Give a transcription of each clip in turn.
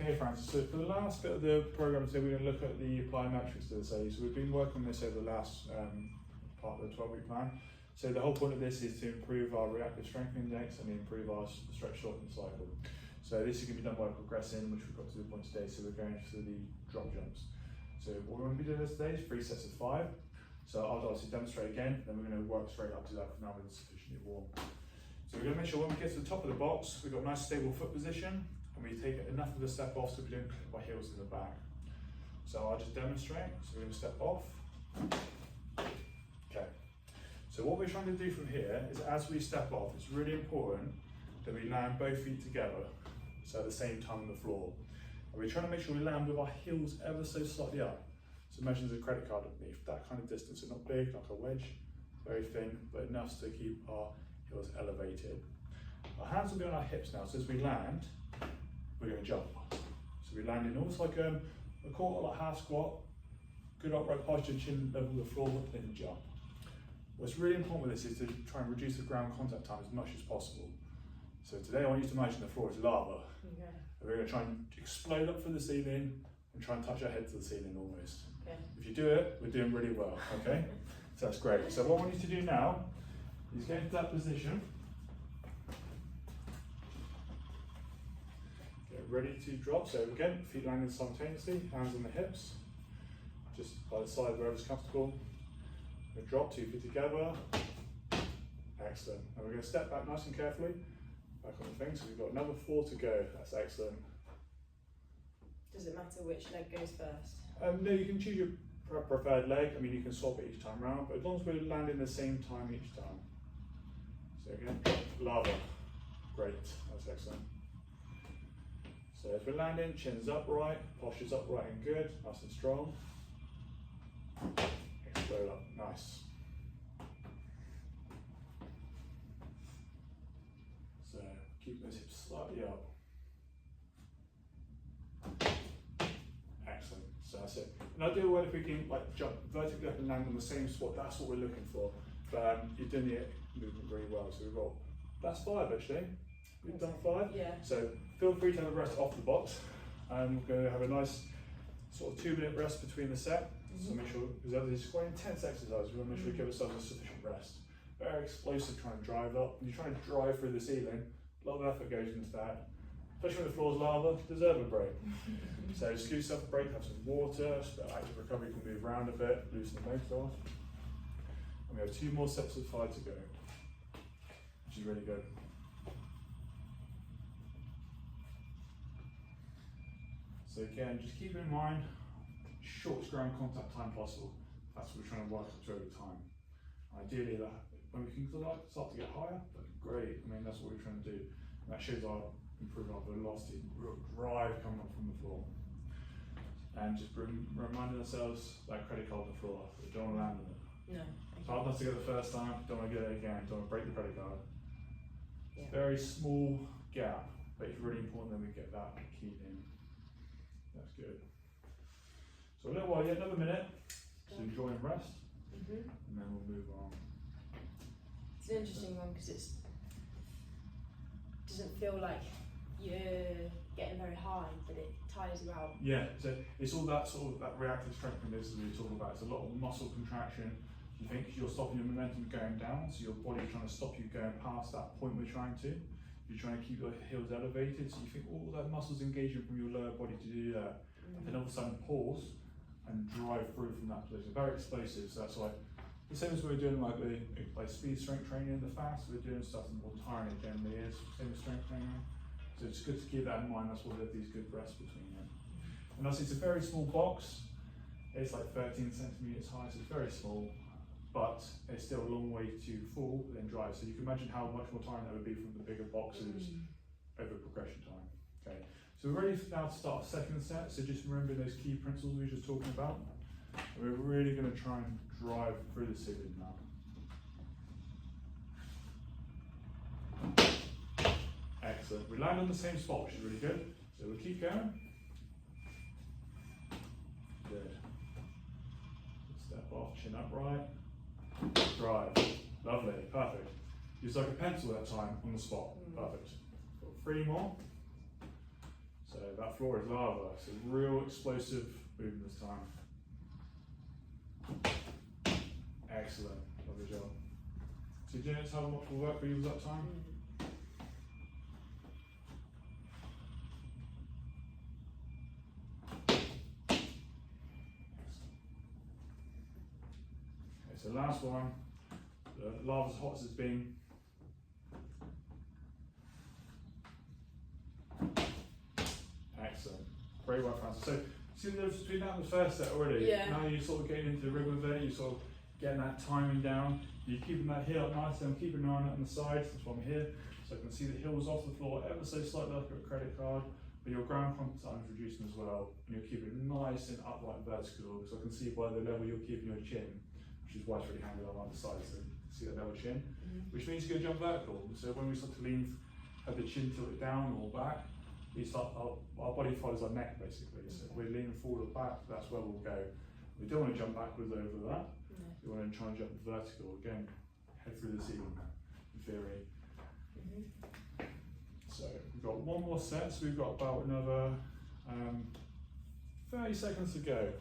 Okay, Francis, so for the last bit of the program today, we're going to look at the plyometrics to the day. So we've been working on this over the last part of the 12-week plan. So the whole point of this is to improve our reactive strength index and improve our stretch shortening cycle. So this is going to be done by progressing, which we've got to the point today. So we're going through the drop jumps. So what we're going to be doing today is 3 sets of 5. So I'll obviously demonstrate again, then we're going to work straight up to that now when it's sufficiently warm. So we're going to make sure when we get to the top of the box, we've got a nice stable foot position, and we take enough of the step off so we don't clip our heels in the back. So I'll just demonstrate. So we're going to step off. Okay. So what we're trying to do from here is as we step off, it's really important that we land both feet together, so at the same time on the floor. And we're trying to make sure we land with our heels ever so slightly up. So imagine there's a credit card underneath, that kind of distance. So not big, like a wedge, very thin, but enough to keep our heels elevated. Our hands will be on our hips now, so as we land, we're going to jump. So we land in almost like a quarter, like half squat, good upright posture, chin level with the floor, then jump. What's really important with this is to try and reduce the ground contact time as much as possible. So today I want you to imagine the floor is lava. Okay. And we're going to try and explode up from the ceiling and try and touch our head to the ceiling almost. Okay. If you do it, we're doing really well, okay? So that's great. So what I want you to do now is get into that position. Get ready to drop. So again, feet landing simultaneously, hands on the hips, just by the side wherever's comfortable. We're going to drop 2 feet together. Excellent. And we're going to step back nice and carefully, back on the thing. So we've got another 4 to go. That's excellent. Does it matter which leg goes first? No, you can choose your preferred leg. I mean, you can swap it each time round, but as long as we're landing the same time each time. So again, lava. Great, that's excellent. So as we're landing, chin's upright, posture's upright and good, nice and strong. Explode up, nice. So keep those hips slightly up. Excellent, so that's it. And ideal way if we can like jump vertically up and land on the same spot, that's what we're looking for. But you're doing the movement really well. So we've got, that's 5 actually. We've done 5. Yeah. So feel free to have a rest off the box. And we're going to have a nice sort of 2-minute rest between the set. So make sure, because it's quite intense exercise, we want to make sure we give ourselves a sufficient rest. Very explosive trying to drive up. When you're trying to drive through the ceiling, a lot of effort goes into that. Especially when the floor's lava, deserve a break. So just give yourself a break, have some water, so that active recovery can move around a bit, loosen the motor off. And we have 2 more sets of 5 to go, which is really good. So again, just keep in mind, shortest ground contact time possible. That's what we're trying to work up to over time. Ideally, that when we can start to get higher, that'd be great. I mean, that's what we're trying to do. And that shows our improving our velocity, real drive coming up from the floor. And just reminding ourselves that credit card on the floor, we don't want to land on it. No. It's hard not to get it the first time, don't want to get it again, don't want to break the credit card. Yeah. Very small gap, but it's really important that we get that key in. That's good. So a little while, yeah, another minute, so enjoy and rest, and then we'll move on. It's an interesting one because it doesn't feel like you're getting very high, but it tires you out. Yeah, so it's all that sort of that reactive strengthening that we were talking about. It's a lot of muscle contraction. You think you're stopping your momentum going down, so your body's trying to stop you going past that point we're trying to. You're trying to keep your heels elevated, so you think all that muscle's engaging from your lower body to do that, and then all of a sudden pause and drive through from that position. Very explosive, so that's why the same as we're doing like speed strength training in the fast, we're doing stuff more tiring it generally is, same as strength training. So it's good to keep that in mind, that's why we have these good rests between them. And obviously it's a very small box, it's like 13 centimeters high, so it's very small, but it's still a long way to fall and then drive. So you can imagine how much more time that would be from the bigger boxes over progression time. Okay, so we're ready now to start a second set, so just remember those key principles we were just talking about. And we're really going to try and drive through the ceiling now. Excellent. We land on the same spot, which is really good. So we'll keep going. Good. Step off, chin upright. Drive. Lovely. Perfect. Use like a pencil that time on the spot. Perfect. Got 3 more. So that floor is lava, so real explosive movement this time. Excellent, lovely job. So do you notice how much work we use that time? Okay, so last one, the lava's hot as it's been. Excellent, very well, Francis. So see the difference between that and the first set already? Yeah. Now you're sort of getting into the rhythm of it, you're sort of getting that timing down, you're keeping that heel up nice, and I'm keeping an eye on it on the sides, that's why I'm here. So I can see the heel's off the floor ever so slightly like a credit card, but your ground contact time is reducing as well, and you're keeping it nice and upright and vertical, so I can see by the level you're keeping your chin, which is why it's really handy on either side, so you can see that level chin, which means you're going to jump vertical. So when we start to lean, have the chin tilted down or back, we start, our body follows our neck basically, so if we're leaning forward or back, that's where we'll go. We don't want to jump backwards over that. You want to try and jump vertical, again, head through the ceiling in theory. So we've got one more set, so we've got about another 30 seconds to go.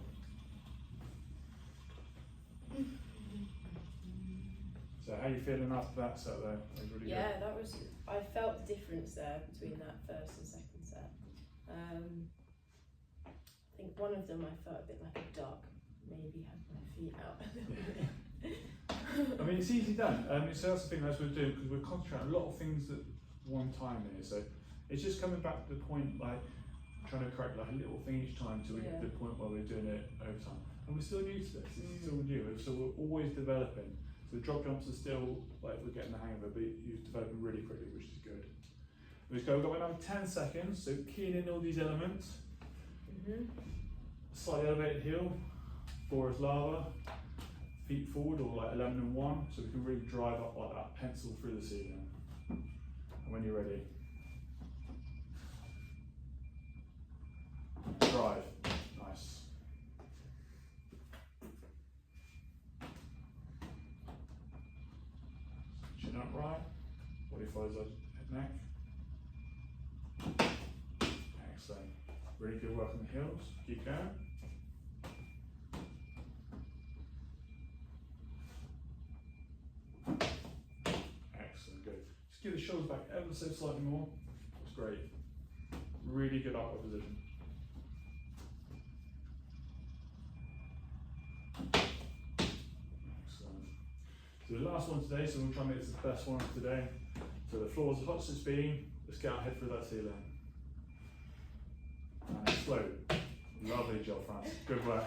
So how are you feeling after that set though? That was really Yeah, good. that was, I felt the difference there between that first and second set. I think one of them I felt a bit like a duck, maybe had my feet out a little bit. I mean, it's easy done. So that's the thing that's what we're doing, because we're concentrating on a lot of things at one time here. So it's just coming back to the point, like trying to correct like a little thing each time till we get to the point where we're doing it over time. And we're still new to this. It's still new. So we're always developing. So the drop jumps are still like we're getting the hang of it, but you're developing really quickly, which is good. We've got another 10 seconds. So keying in all these elements. Slightly elevated heel, floor is lava. Feet forward or like 11 and 1, so we can really drive up like that pencil through the ceiling. And when you're ready, drive, nice. Chin up right, body follows our neck. Excellent, really good work on the heels, keep going. Give the shoulders back ever so slightly more. That's great. Really good upward position. Excellent. So the last one today, so we'll try and make this the best one of today. So the floor's as hot as it's been. Let's get our head through that ceiling. And explode. Lovely job, Francis. Good work.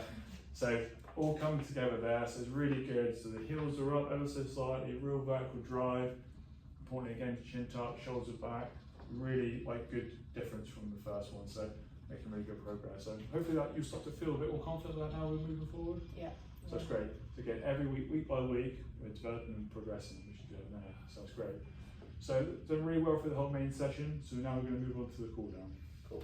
So all coming together there, so it's really good. So the heels are up ever so slightly, real vertical drive. Importantly again, chin tuck, shoulders back, really like good difference from the first one, so making really good progress. So hopefully that you'll start to feel a bit more confident about how we're moving forward. Yeah. So that's great. So again, every week, week by week, we're developing and progressing, which is good there. So that's great. So done really well for the whole main session, so now we're going to move on to the cool down. Cool.